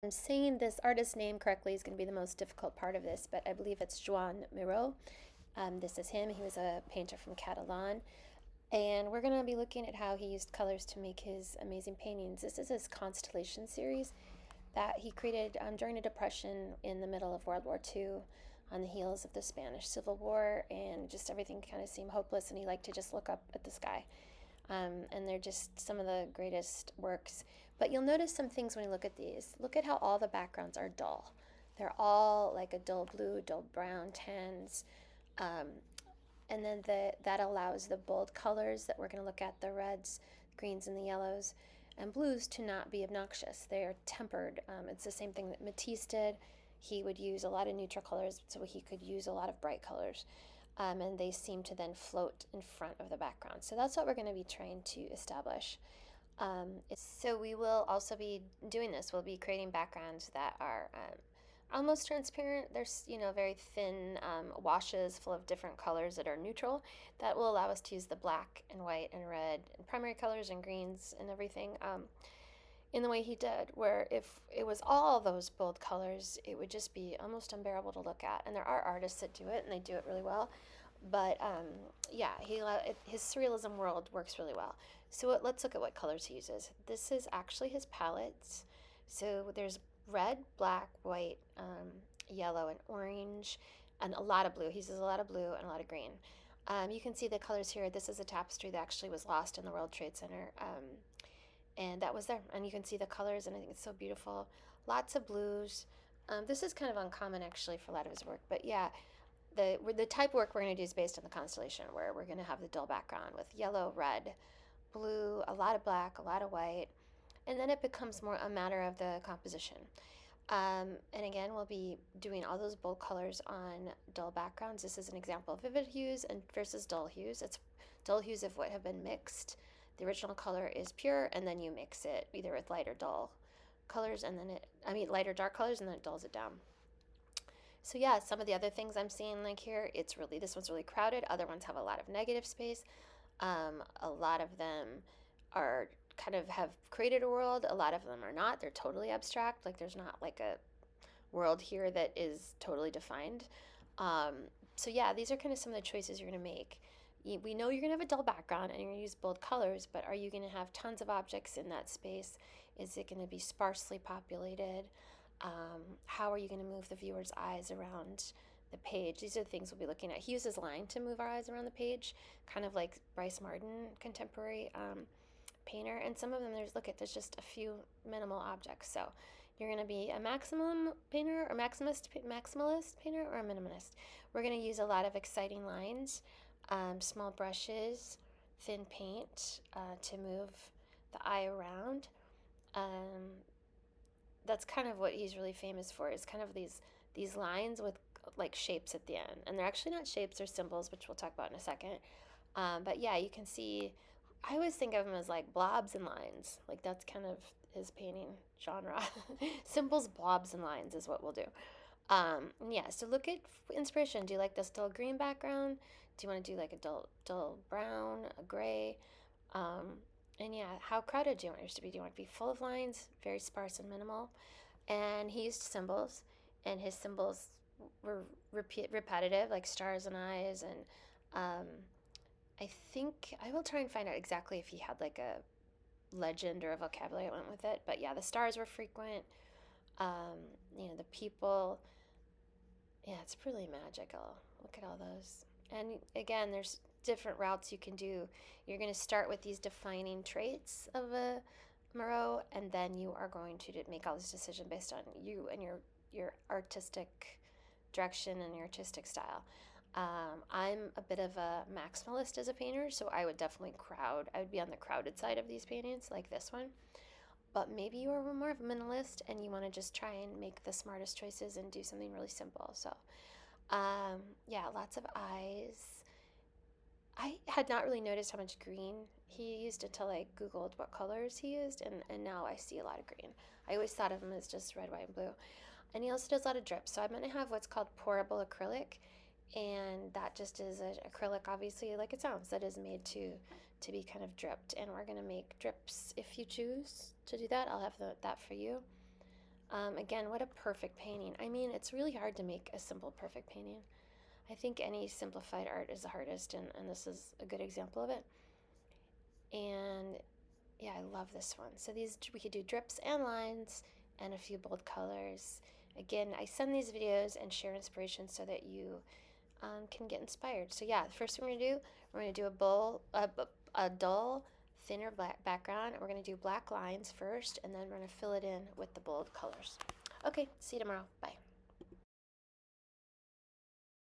I'm saying this artist's name correctly is going to be the most difficult part of this, but I believe it's Joan Miro. This is him. He was a painter from Catalan. And we're going to be looking at how he used colors to make his amazing paintings. This is his Constellation series that he created during the Depression in the middle of World War II on the heels of the Spanish Civil War, and just everything kind of seemed hopeless, and he liked to just look up at the sky. And they're just some of the greatest works. But you'll notice some things when you look at these. Look at how all the backgrounds are dull. They're all like a dull blue, dull brown, tans. Um, and then that allows the bold colors that we're going to look at, the reds, greens, and the yellows, and blues, to not be obnoxious. They are tempered. It's the same thing that Matisse did. He would use a lot of neutral colors so he could use a lot of bright colors. And they seem to then float in front of the background. So that's what we're going to be trying to establish. So we will also be doing this. We'll be creating backgrounds that are almost transparent. There's, very thin washes full of different colors that are neutral that will allow us to use the black and white and red and primary colors and greens and everything in the way he did, where if it was all those bold colors, it would just be almost unbearable to look at. And there are artists that do it, and they do it really well. But yeah, his surrealism world works really well. So let's look at what colors he uses. This is actually his palettes. So there's red, black, white, yellow, and orange, and a lot of blue. He uses a lot of blue and a lot of green. You can see the colors here. This is a tapestry that actually was lost in the World Trade Center. And that was there, and you can see the colors, and I think it's so beautiful. Lots of blues. This is kind of uncommon actually for a lot of his work, but yeah, the type of work we're going to do is based on the constellation, where we're going to have the dull background with yellow, red, blue, a lot of black, a lot of white, and then it becomes more a matter of the composition. And again, we'll be doing all those bold colors on dull backgrounds. This is an example of vivid hues and versus dull hues. It's dull hues of what have been mixed. The original color is pure, and then you mix it either with light or dull colors, and then light or dark colors, and then it dulls it down. So yeah, some of the other things I'm seeing like here, this one's really crowded. Other ones have a lot of negative space. A lot of them are kind of have created a world. A lot of them are not. They're totally abstract. Like there's not like a world here that is totally defined. Um, so yeah, these are kind of some of the choices you're going to make. We know you're going to have a dull background and you're going to use bold colors, but are you going to have tons of objects in that space? Is it going to be sparsely populated? How are you going to move the viewer's eyes around the page? These are the things we'll be looking at. He uses line to move our eyes around the page, kind of like Bryce Martin, contemporary painter. And some of them, there's just a few minimal objects. So you're going to be a maximum painter or maximalist painter or a minimalist. We're going to use a lot of exciting lines, small brushes, thin paint to move the eye around. Um, that's kind of what he's really famous for, is kind of these lines with like shapes at the end, and they're actually not shapes, they're symbols, which we'll talk about in a second. But yeah, you can see, I always think of him as like blobs and lines, like that's kind of his painting genre. Symbols, blobs, and lines is what we'll do. Yeah, so look at inspiration. Do you like this dull green background? Do you want to do like a dull brown, a gray? um, and yeah, how crowded do you want yours to be? Do you want it to be full of lines, very sparse and minimal? And he used symbols, and his symbols were repetitive, like stars and eyes. And um, I think I will try and find out exactly if he had like a legend or a vocabulary that went with it. But yeah, the stars were frequent. Um, the people. Yeah, it's really magical. Look at all those. And again, there's different routes you can do. You're going to start with these defining traits of a Moreau, and then you are going to make all this decision based on you and your artistic direction and your artistic style. I'm a bit of a maximalist as a painter, so I would definitely I would be on the crowded side of these paintings, like this one. But maybe you are more of a minimalist and you want to just try and make the smartest choices and do something really simple. So, yeah, lots of eyes. I had not really noticed how much green he used until I Googled what colors he used, and now I see a lot of green. I always thought of him as just red, white, and blue. And he also does a lot of drips. So I'm going to have what's called pourable acrylic, and that just is an acrylic, obviously, like it sounds, that is made to be kind of dripped. And we're going to make drips if you choose to do that. I'll have that for you. Again, what a perfect painting. I mean, it's really hard to make a simple, perfect painting. I think any simplified art is the hardest, and this is a good example of it. And yeah, I love this one. So these, we could do drips and lines and a few bold colors. Again, I send these videos and share inspiration so that you can get inspired. So yeah, the first thing we're gonna do a dull, thinner black background. We're gonna do black lines first, and then we're gonna fill it in with the bold colors. Okay, see you tomorrow. Bye.